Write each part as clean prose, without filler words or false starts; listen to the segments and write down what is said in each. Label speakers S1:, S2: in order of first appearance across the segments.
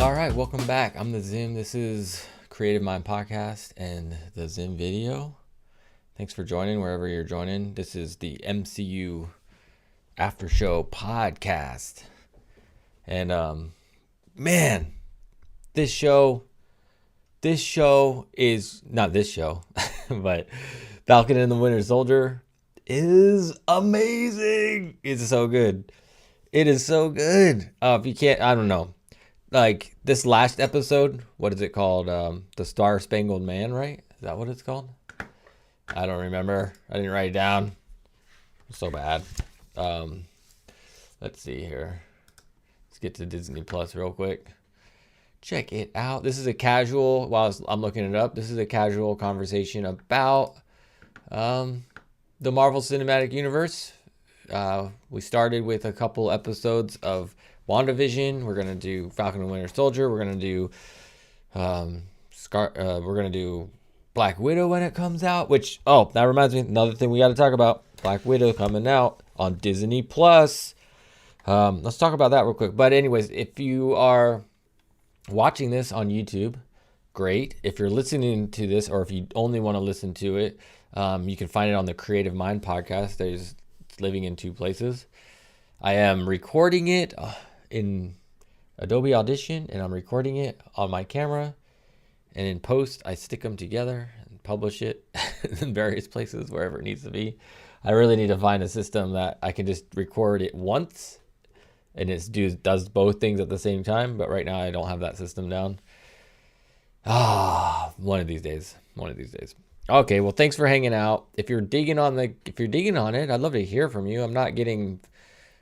S1: All right, welcome back. I'm the Zim. This is Creative Mind Podcast and the Zim video. Thanks for joining wherever you're joining. This is the MCU Aftershow podcast. And man, this show is not this show, but Falcon and the Winter Soldier is amazing. It's so good. It is so good. If you can't, I don't know. Like this last episode, what is it called? The Star-Spangled Man, right? Is that what it's called? I don't remember. I didn't write it down. It's so bad. Let's see here. Let's get to Disney Plus real quick. Check it out. This is a casual, while I'm looking it up, this is a casual conversation about the Marvel Cinematic Universe. We started with a couple episodes of WandaVision. We're gonna do Falcon and Winter Soldier. We're gonna do we're gonna do Black Widow when it comes out. Which that reminds me, another thing we got to talk about: Black Widow coming out on Disney Plus. Let's talk about that real quick. But anyways, if you are watching this on YouTube, great. If you're listening to this, or if you only want to listen to it, you can find it on the Creative Mind podcast. There's living in two places. I am recording it in Adobe Audition, and I'm recording it on my camera, and in post I stick them together and publish it in various places wherever it needs to be. I really need to find a system that I can just record it once and it does both things at the same time, but right now I don't have that system down. One of these days. Okay, well, thanks for hanging out. If you're digging on it, I'd love to hear from you. I'm not getting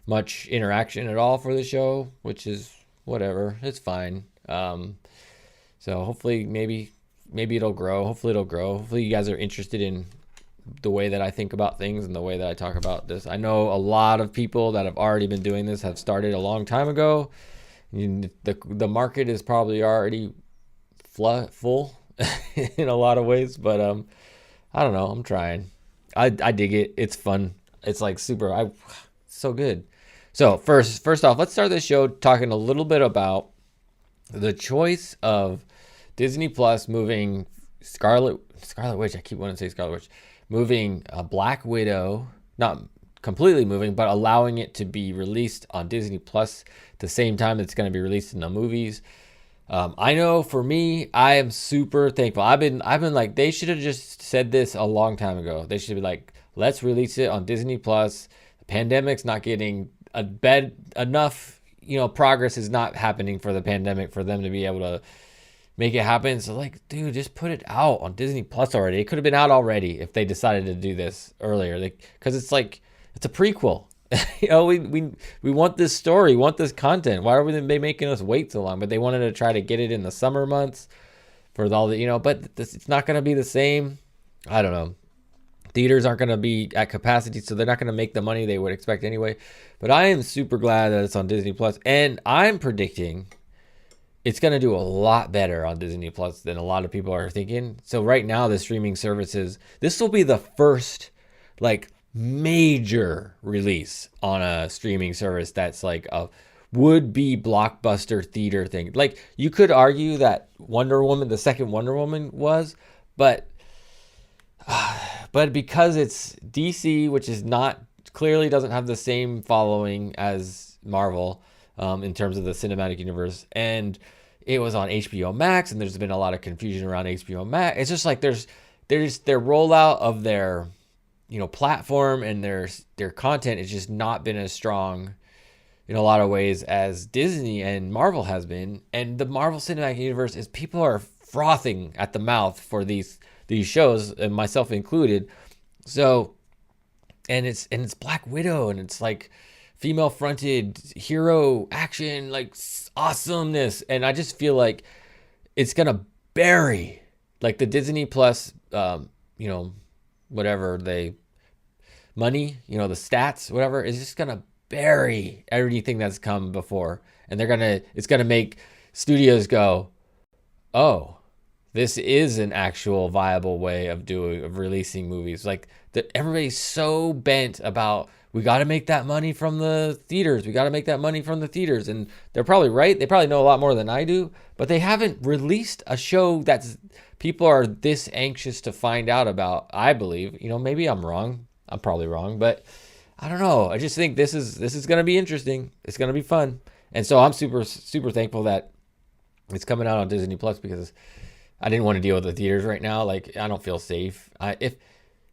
S1: much interaction at all for the show, which is whatever. It's fine. So hopefully maybe it'll grow. Hopefully you guys are interested in the way that I think about things and the way that I talk about this. I know a lot of people that have already been doing this have started a long time ago. The market is probably already full in a lot of ways, but I don't know. I'm trying. I dig it. It's fun. It's like so good. So first off, let's start this show talking a little bit about the choice of Disney Plus moving Scarlet Witch. I keep wanting to say Scarlet Witch. Moving Black Widow, not completely moving, but allowing it to be released on Disney Plus at the same time it's going to be released in the movies. I know for me, I am super thankful. I've been like, they should have just said this a long time ago. They should be like, let's release it on Disney Plus. The pandemic's not getting enough, progress is not happening for the pandemic for them to be able to make it happen. So like, dude, just put it out on Disney Plus already. It could have been out already if they decided to do this earlier. Because it's like, it's a prequel. We want this story, want this content. Why are they making us wait so long? But they wanted to try to get it in the summer months for all the, but it's not going to be the same. I don't know. Theaters aren't going to be at capacity, so they're not going to make the money they would expect anyway. But I am super glad that it's on Disney Plus, and I'm predicting it's going to do a lot better on Disney Plus than a lot of people are thinking. So right now, the streaming services, this will be the first like major release on a streaming service that's like a would-be blockbuster theater thing. Like, you could argue that Wonder Woman, the second Wonder Woman was, but because it's DC, which is not, clearly doesn't have the same following as Marvel in terms of the cinematic universe, and it was on HBO Max, and there's been a lot of confusion around HBO Max. It's just like their rollout of their platform and their content has just not been as strong in a lot of ways as Disney and Marvel has been. And the Marvel Cinematic Universe is, people are frothing at the mouth for these shows, and myself included. So, and it's Black Widow, and it's like female fronted hero action, like awesomeness. And I just feel like it's gonna bury like the Disney Plus, whatever the stats, whatever, is just gonna bury everything that's come before, and it's gonna make studios go, oh, this is an actual viable way of releasing movies. Like, that everybody's so bent about we got to make that money from the theaters. We got to make that money from the theaters. And they're probably right. They probably know a lot more than I do, but they haven't released a show that's people are this anxious to find out about. I believe, maybe I'm wrong. I'm probably wrong, but I don't know. I just think this is going to be interesting. It's going to be fun. And so I'm super, super thankful that it's coming out on Disney Plus because I didn't want to deal with the theaters right now. Like, I don't feel safe. If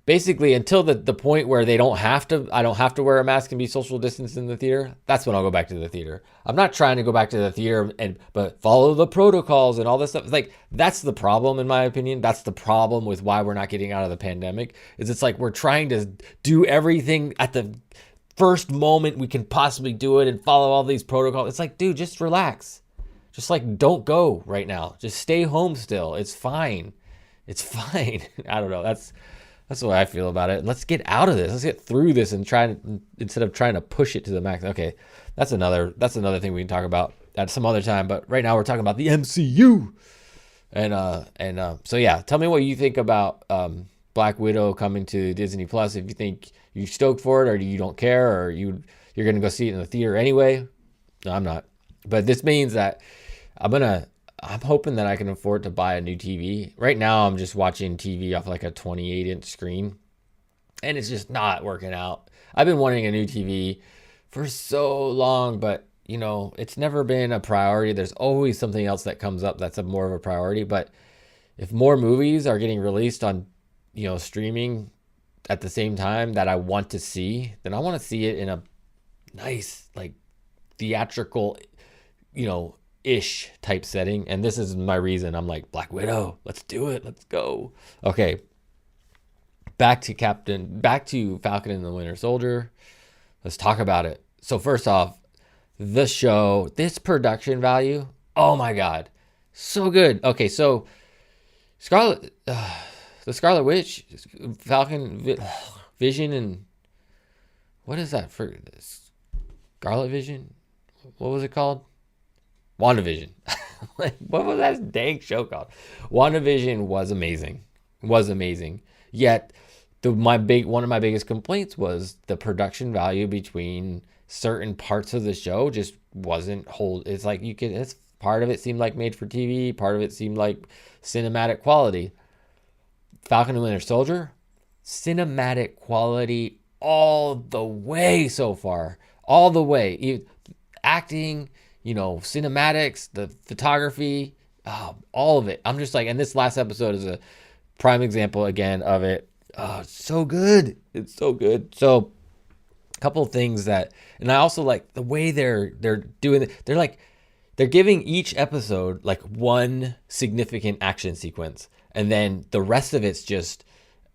S1: basically until the point where I don't have to wear a mask and be social distance in the theater, that's when I'll go back to the theater. I'm not trying to go back to the theater but follow the protocols and all this stuff. Like, that's the problem, in my opinion. That's the problem with why we're not getting out of the pandemic, is it's like we're trying to do everything at the first moment we can possibly do it and follow all these protocols. It's like, dude, just relax. Just like, don't go right now. Just stay home still. It's fine. It's fine. I don't know. That's the way I feel about it. Let's get out of this. Let's get through this and instead of trying to push it to the max. Okay, that's another thing we can talk about at some other time. But right now we're talking about the MCU. So yeah, tell me what you think about Black Widow coming to Disney Plus. If you think you're stoked for it, or you don't care, or you're gonna go see it in the theater anyway. No, I'm not. But this means that I'm hoping that I can afford to buy a new TV. Right now, I'm just watching TV off like a 28-inch screen, and it's just not working out. I've been wanting a new TV for so long, but it's never been a priority. There's always something else that comes up that's more of a priority. But if more movies are getting released on, streaming at the same time that I want to see, then I want to see it in a nice, like, theatrical, ish type setting. And this is my reason. I'm like, Black Widow, let's do it. Let's go. Okay. Back to Falcon and the Winter Soldier. Let's talk about it. So first off, the show, this production value, oh my God, so good. Okay, so the Scarlet Witch, Falcon, Vision, and what is that for? Scarlet Vision? What was it called? WandaVision. Like, what was that dang show called? WandaVision was amazing. Yet, one of my biggest complaints was the production value between certain parts of the show just wasn't hold. It's like part of it seemed like made for TV, part of it seemed like cinematic quality. Falcon and Winter Soldier, cinematic quality all the way so far. All the way. Acting, cinematics, the photography, all of it. I'm just like, and this last episode is a prime example again of it. Oh, it's so good. It's so good. So a couple of things and I also like the way they're doing it. They're giving each episode like one significant action sequence, and then the rest of it's just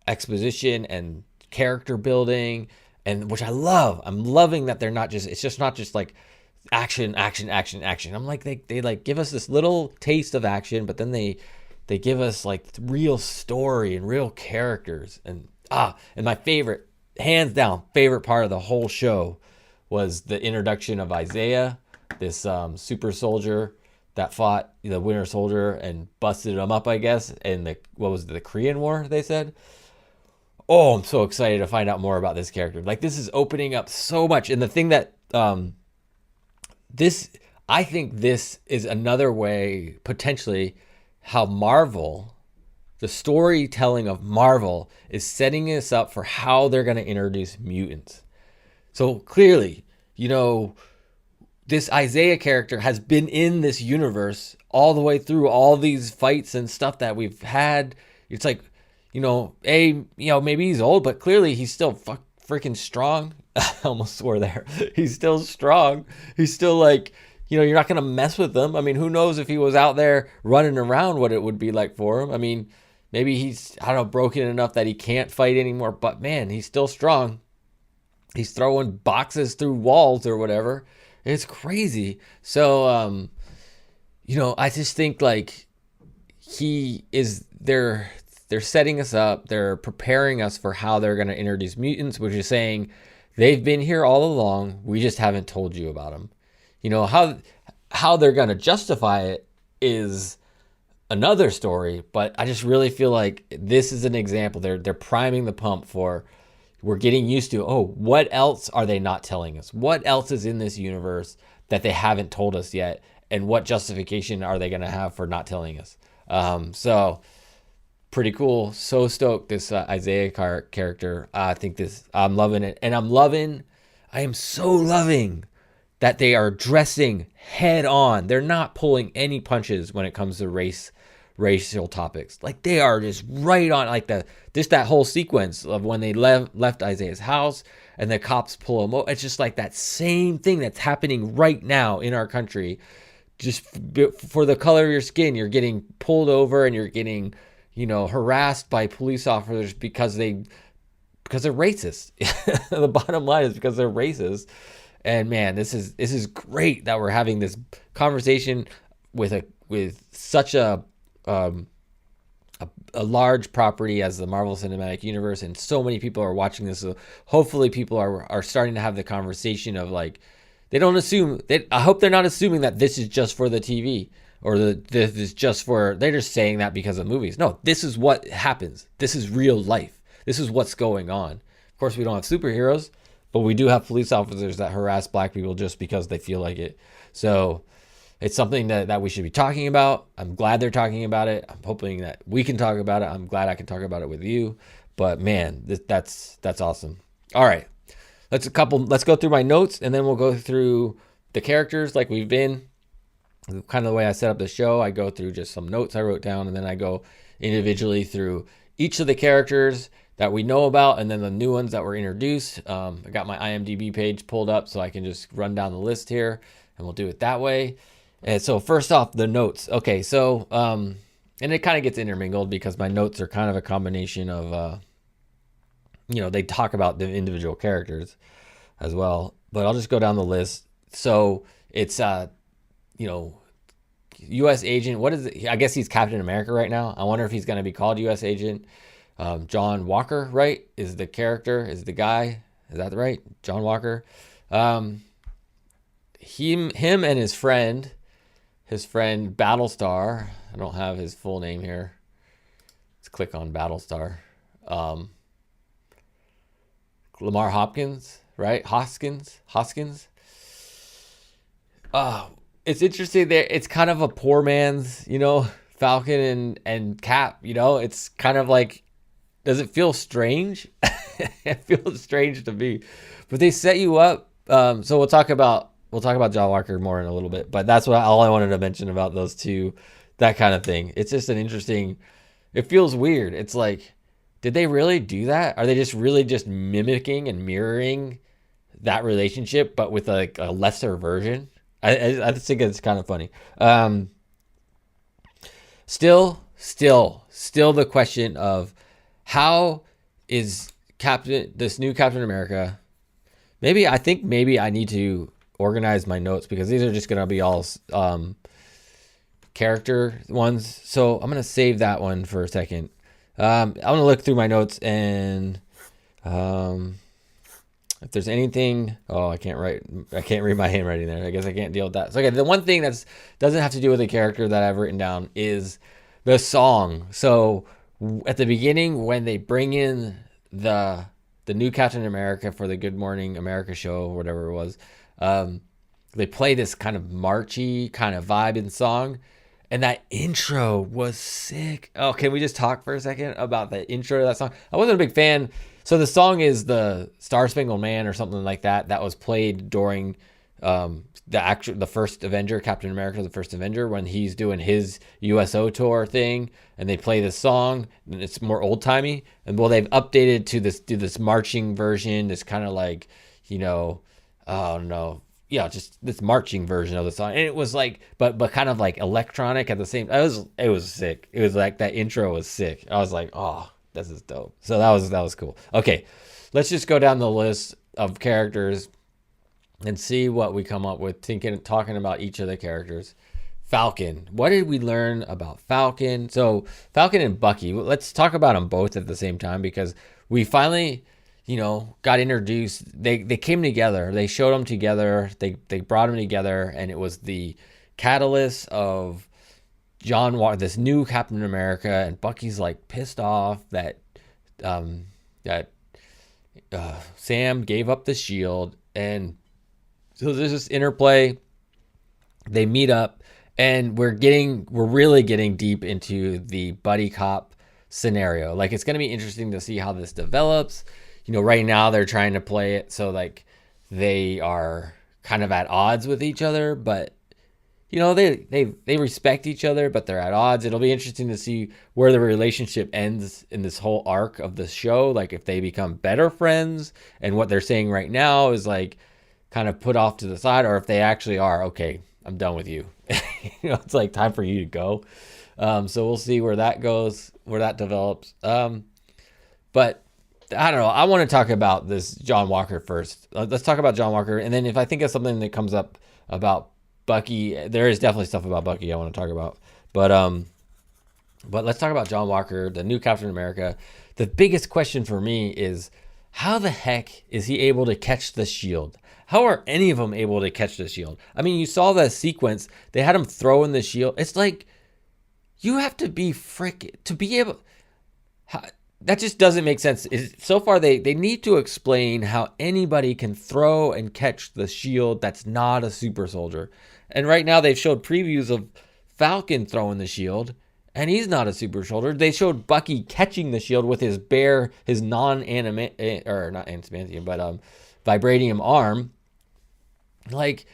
S1: exposition and character building, and which I love. I'm loving that it's just not just like action. I'm like, they like give us this little taste of action, but then they give us like real story and real characters. And my favorite, hands down, favorite part of the whole show was the introduction of Isaiah, this super soldier that fought the Winter Soldier and busted him up, I guess, in the Korean War, they said. Oh, I'm so excited to find out more about this character. Like, this is opening up so much. And the thing that I think this is another way, potentially, how Marvel, the storytelling of Marvel, is setting us up for how they're going to introduce mutants. So clearly, this Isaiah character has been in this universe all the way through all these fights and stuff that we've had. It's like, maybe he's old, but clearly he's still freaking strong. I almost swore there. He's still strong. He's still like, you're not going to mess with him. I mean, who knows if he was out there running around, what it would be like for him. I mean, maybe he's, broken enough that he can't fight anymore, but man, he's still strong. He's throwing boxes through walls or whatever. It's crazy. So, I just think like they're setting us up. They're preparing us for how they're going to introduce mutants, which is saying they've been here all along. We just haven't told you about them. How they're going to justify it is another story, but I just really feel like this is an example. They're priming the pump for, we're getting used to, oh, what else are they not telling us? What else is in this universe that they haven't told us yet? And what justification are they going to have for not telling us? So pretty cool. So stoked this Isaiah character. I think I'm loving it. And I am so loving that they are dressing head on. They're not pulling any punches when it comes to racial topics. Like they are just right on, like that whole sequence of when they left Isaiah's house and the cops pull him over. It's just like that same thing that's happening right now in our country. Just for the color of your skin, you're getting pulled over and you're getting, harassed by police officers because they're racist. The bottom line is because they're racist. And man, this is great that we're having this conversation with such a large property as the Marvel Cinematic Universe, and so many people are watching this. So hopefully people are starting to have the conversation of like, they don't assume that. I hope they're not assuming that this is just for the TV or this is just for, they're just saying that because of movies. No, this is what happens. This is real life. This is what's going on. Of course, we don't have superheroes, but we do have police officers that harass black people just because they feel like it. So it's something that we should be talking about. I'm glad they're talking about it. I'm hoping that we can talk about it. I'm glad I can talk about it with you. But man, that's awesome. All right. Let's go through my notes, and then we'll go through the characters like we've been. Kind of the way I set up the show, I go through just some notes I wrote down, and then I go individually through each of the characters that we know about, and then the new ones that were introduced. I got my IMDb page pulled up so I can just run down the list here, and we'll do it that way. And so first off, the notes. Okay, so and it kind of gets intermingled because my notes are kind of a combination of they talk about the individual characters as well, but I'll just go down the list. So it's U.S. agent. What is it? I guess he's Captain America right now. I wonder if he's going to be called U.S. agent. John Walker, right, is the character, is the guy. Is that right? John Walker. Him and his friend Battlestar. I don't have his full name here. Let's click on Battlestar. Lamar Hopkins, right? Hoskins. It's interesting there. It's kind of a poor man's, Falcon and Cap, it's kind of like, does it feel strange? It feels strange to me, but they set you up. So we'll talk about John Walker more in a little bit, but that's all I wanted to mention about those two, that kind of thing. It's just an interesting, it feels weird. It's like, did they really do that? Are they just really just mimicking and mirroring that relationship, but with a lesser version? I just think it's kind of funny. Still the question of how is this new Captain America? Maybe I need to organize my notes because these are just going to be all character ones. So I'm going to save that one for a second. I'm going to look through my notes and if there's anything, I can't read my handwriting there. I guess I can't deal with that. So, okay, the one thing that doesn't have to do with the character that I've written down is the song. So at the beginning, when they bring in the new Captain America for the Good Morning America show, or whatever it was, they play this kind of marchy kind of vibe and song. And that intro was sick. Oh, can we just talk for a second about the intro to that song? I wasn't a big fan. So the song is the Star-Spangled Man or something like that. That was played during the first Avenger, Captain America, the first Avenger, when he's doing his USO tour thing, and they play this song, and it's more old timey. And well, they've updated to this marching version. This kind of like, just this marching version of the song, and it was like, but kind of like electronic at the same. It was sick. It was like that intro was sick. I was like, oh, this is dope. So that was cool. Okay, let's just go down the list of characters and see what we come up with. Talking about each of the characters. Falcon. What did we learn about Falcon? So Falcon and Bucky. Let's talk about them both at the same time because we finally, got introduced. They came together. They showed them together. They brought them together, and it was the catalyst of John Walker, this new Captain America, and Bucky's like pissed off that Sam gave up the shield, and so there's this interplay. They meet up, and we're really getting deep into the buddy cop scenario. Like, it's going to be interesting to see how this develops. Right now they're trying to play it so like they are kind of at odds with each other, but they respect each other, but they're at odds. It'll be interesting to see where the relationship ends in this whole arc of the show. Like, if they become better friends, and what they're saying right now is like kind of put off to the side, or if they actually are, okay, I'm done with you. It's like time for you to go. So we'll see where that goes, where that develops. But I don't know. I want to talk about this John Walker first. Let's talk about John Walker. And then if I think of something that comes up about Bucky, there is definitely stuff about Bucky I want to talk about. But let's talk about John Walker, the new Captain America. The biggest question for me is, how the heck is he able to catch the shield? How are any of them able to catch the shield? I mean, you saw that sequence. They had him throwing the shield. It's like, you have to be to be able... That just doesn't make sense. So far, they need to explain how anybody can throw and catch the shield that's not a super soldier. And right now, they've showed previews of Falcon throwing the shield, and he's not a super soldier. They showed Bucky catching the shield with his non-anime, or not adamantium, but vibranium arm. Like,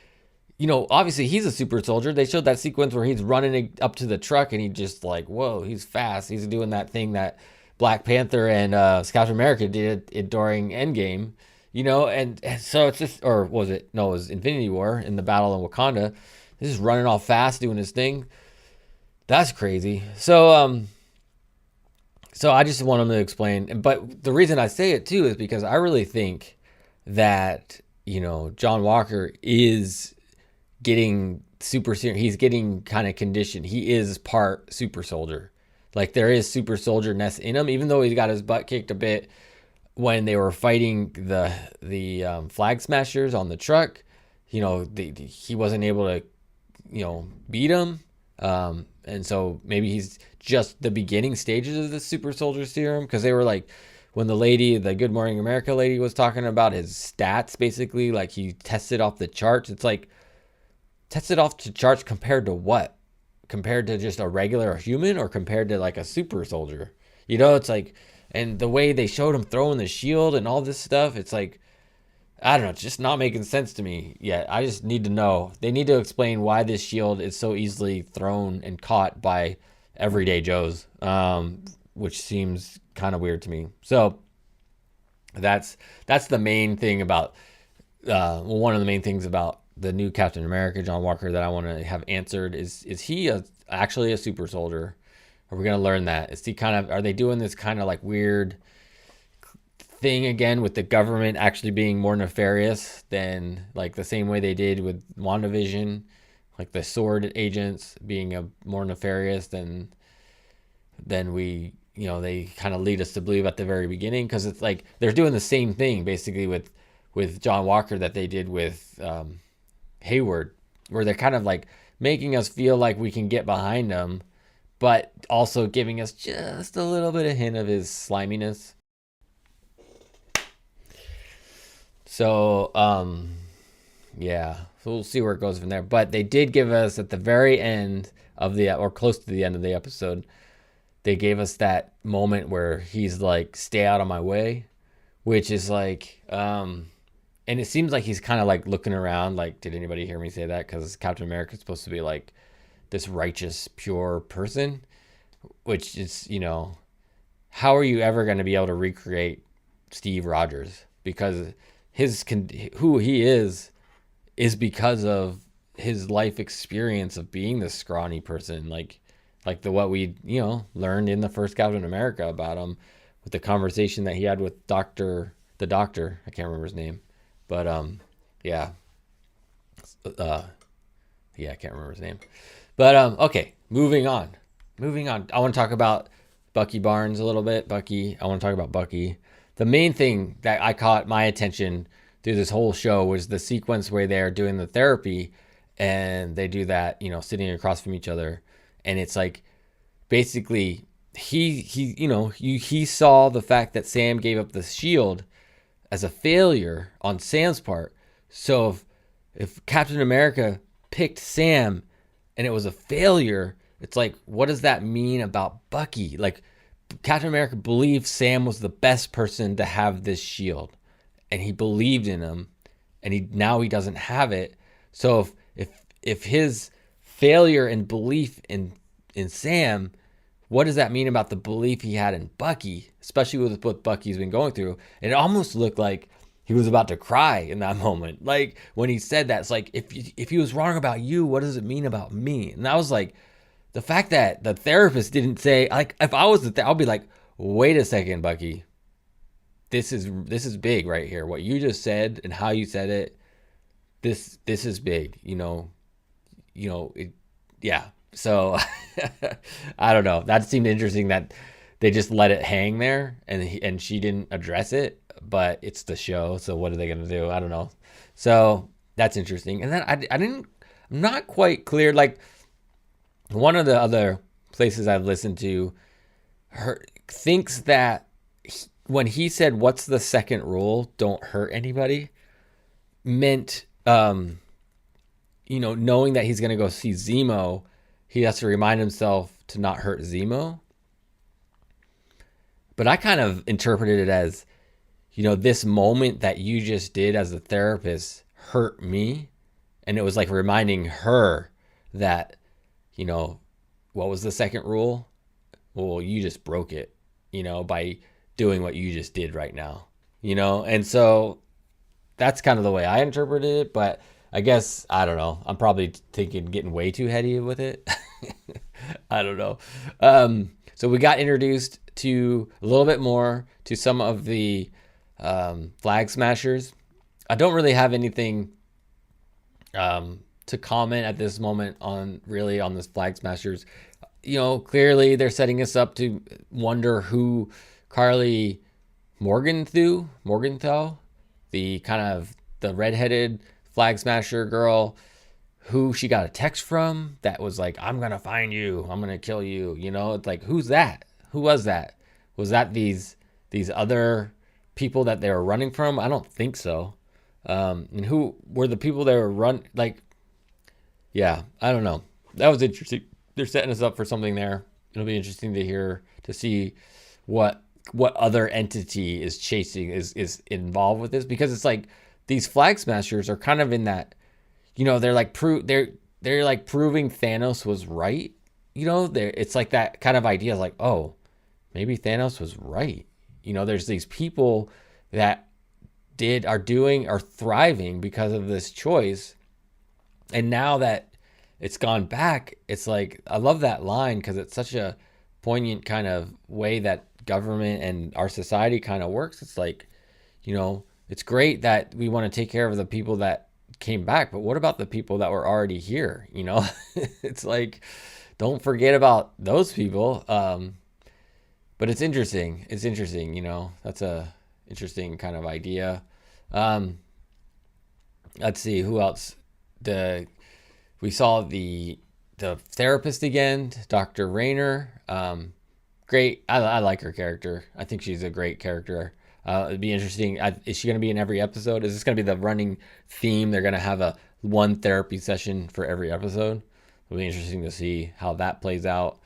S1: obviously he's a super soldier. They showed that sequence where he's running up to the truck, and he just like, whoa, he's fast. He's doing that thing that Black Panther and Captain America did it during Endgame, and so it's just, or was it? No, it was Infinity War in the battle in Wakanda. He's just running all fast, doing his thing. That's crazy. So I just want him to explain. But the reason I say it too is because I really think that, John Walker is getting super serious. He's getting kind of conditioned. He is part super soldier. Like, there is super soldier-ness in him, even though he got his butt kicked a bit when they were fighting the flag smashers on the truck. He wasn't able to, beat him. And so maybe he's just the beginning stages of the super soldier serum, because they were like, when the Good Morning America lady was talking about his stats, basically, like he tested off the charts. It's like, tested off the charts compared to what? Compared to just a regular human, or compared to like a super soldier? It's like, and the way they showed him throwing the shield and all this stuff, it's like, I don't know, it's just not making sense to me yet. I just need to know. They need to explain why this shield is so easily thrown and caught by everyday Joes, which seems kind of weird to me. So that's the main thing about, one of the main things about the new Captain America, John Walker, that I want to have answered is he actually a super soldier? Are we going to learn that? Are they doing this kind of like weird thing again with the government actually being more nefarious than like the same way they did with WandaVision, like the sword agents being more nefarious than we, they kind of lead us to believe at the very beginning? Because it's like they're doing the same thing basically with John Walker that they did with Hayward, where they're kind of like making us feel like we can get behind him, but also giving us just a little bit of hint of his sliminess. So, yeah, so we'll see where it goes from there. But they did give us at the very end of or close to the end of the episode, they gave us that moment where he's like, "Stay out of my way," which is like, and it seems like he's kind of like looking around like, did anybody hear me say that? Because Captain America is supposed to be like this righteous, pure person, which is, how are you ever going to be able to recreate Steve Rogers? Because who he is because of his life experience of being this scrawny person, like what we, learned in the first Captain America about him, with the conversation that he had with the doctor. I can't remember his name. But, yeah. I can't remember his name. But, okay, moving on. I want to talk about Bucky Barnes a little bit. I want to talk about Bucky. The main thing that I caught my attention through this whole show was the sequence where they're doing the therapy, and they do that, sitting across from each other. And it's like, basically, he saw the fact that Sam gave up the shield, as a failure on Sam's part. So if Captain America picked Sam and it was a failure, it's like, what does that mean about Bucky? Like, Captain America believed Sam was the best person to have this shield, and he believed in him, and now he doesn't have it. So if his failure and belief in Sam, what does that mean about the belief he had in Bucky, especially with what Bucky's been going through? And it almost looked like he was about to cry in that moment. Like, when he said that, it's like, if he was wrong about you, what does it mean about me? And I was like, the fact that the therapist didn't say, like, if I was I'll be like, wait a second, Bucky. This is big right here. What you just said and how you said it, this is big, yeah. So I don't know. That seemed interesting that they just let it hang there and she didn't address it, but it's the show. So what are they going to do? I don't know. So that's interesting. And then I'm not quite clear. Like, one of the other places I've listened to thinks that when he said, what's the second rule? Don't hurt anybody, meant, knowing that he's going to go see Zemo, he has to remind himself to not hurt Zemo. But I kind of interpreted it as, this moment that you just did as a therapist hurt me. And it was like reminding her that, what was the second rule? Well, you just broke it, by doing what you just did right now, And so that's kind of the way I interpreted it. But I guess, I don't know. I'm probably getting way too heady with it. I don't know. So we got introduced to a little bit more to some of the Flag Smashers. I don't really have anything to comment at this moment on this Flag Smashers. Clearly they're setting us up to wonder who Carly Morgenthau, the kind of the redheaded Flag Smasher girl, who she got a text from that was like, I'm going to find you. I'm going to kill you. It's like, who's that? Who was that? Was that these other people that they were running from? I don't think so. And who were the people they were yeah, I don't know. That was interesting. They're setting us up for something there. It'll be interesting to see what other entity is chasing, is involved with this, because it's like these Flag Smashers are kind of in that, they're like they're like proving Thanos was right. It's like that kind of idea, like, oh, maybe Thanos was right. There's these people that are thriving because of this choice. And now that it's gone back, it's like, I love that line because it's such a poignant kind of way that government and our society kind of works. It's like, it's great that we want to take care of the people that came back, but what about the people that were already here? It's like, don't forget about those people. But it's interesting. That's a interesting kind of idea. Let's see who else. We saw the therapist again, Dr. Rayner. Great. I like her character. I think she's a great character. It'd be interesting. Is she going to be in every episode? Is this going to be the running theme? They're going to have one therapy session for every episode. It'll be interesting to see how that plays out.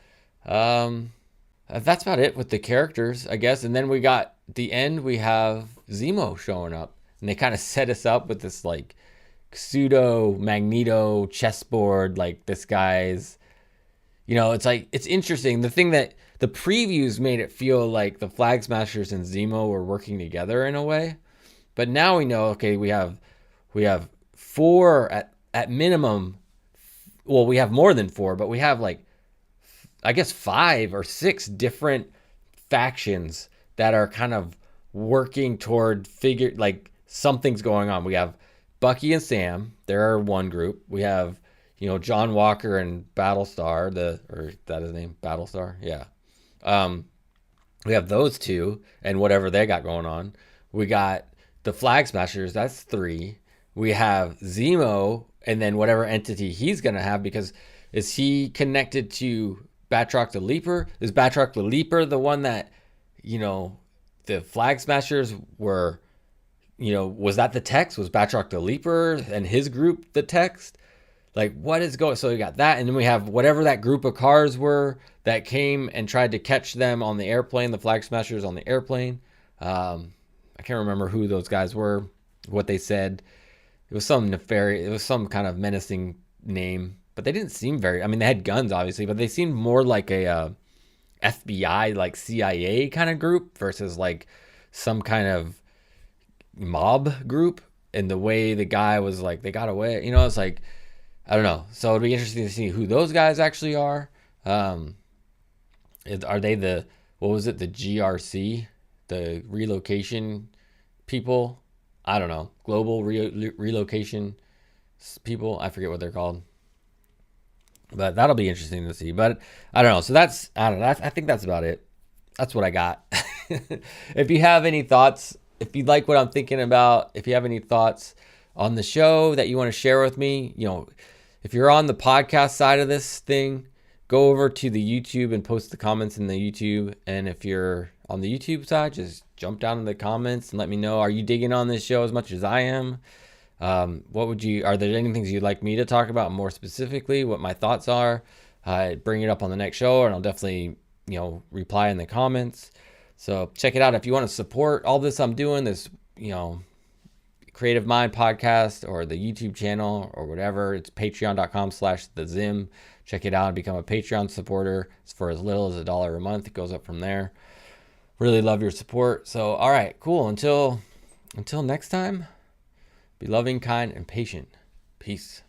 S1: That's about it with the characters, I guess. And then we got the end. We have Zemo showing up, and they kind of set us up with this like pseudo Magneto chessboard. Like, this guy's, it's like, it's interesting. The thing that the previews made it feel like the Flag Smashers and Zemo were working together in a way, but now we know, okay, we have 4 at minimum. Well, we have more than 4, but we have like, I guess 5 or 6 different factions that are kind of working toward like something's going on. We have Bucky and Sam. They're one group. We have, John Walker and Battlestar, or that is his name? Battlestar? Yeah. We have those two and whatever they got going on. We got the Flag Smashers. That's 3. We have Zemo and then whatever entity he's going to have, because is he connected to Batroc the Leaper? Is Batroc the Leaper the one that, the Flag Smashers were was that the text? Was Batroc the Leaper and his group the text? Like, what is going? So we got that, and then we have whatever that group of cars were that came and tried to catch them on the airplane, the Flag Smashers on the airplane. I can't remember who those guys were, what they said. It was some nefarious, it was some kind of menacing name, but they didn't seem very, I mean, they had guns, obviously, but they seemed more like a FBI, like CIA kind of group versus like some kind of mob group. And the way the guy was like, they got away, it's like, I don't know. So it'd be interesting to see who those guys actually are. Are they the GRC, the relocation people? I don't know. Global relocation people. I forget what they're called. But that'll be interesting to see. But I don't know. So I don't know. I think that's about it. That's what I got. If you have any thoughts, if you like what I'm thinking about, if you have any thoughts on the show that you want to share with me, if you're on the podcast side of this thing, go over to the YouTube and post the comments in the YouTube. And if you're on the YouTube side, just jump down in the comments and let me know, are you digging on this show as much as I am? Are there any things you'd like me to talk about more specifically, what my thoughts are? Bring it up on the next show, and I'll definitely, reply in the comments. So check it out. If you want to support all this I'm doing, this, Creative Mind podcast or the YouTube channel or whatever, it's patreon.com/thezim. Check it out and become a Patreon supporter. It's for as little as $1 a month. It goes up from there. Really love your support. So, all right, cool. Until next time, be loving, kind, and patient. Peace.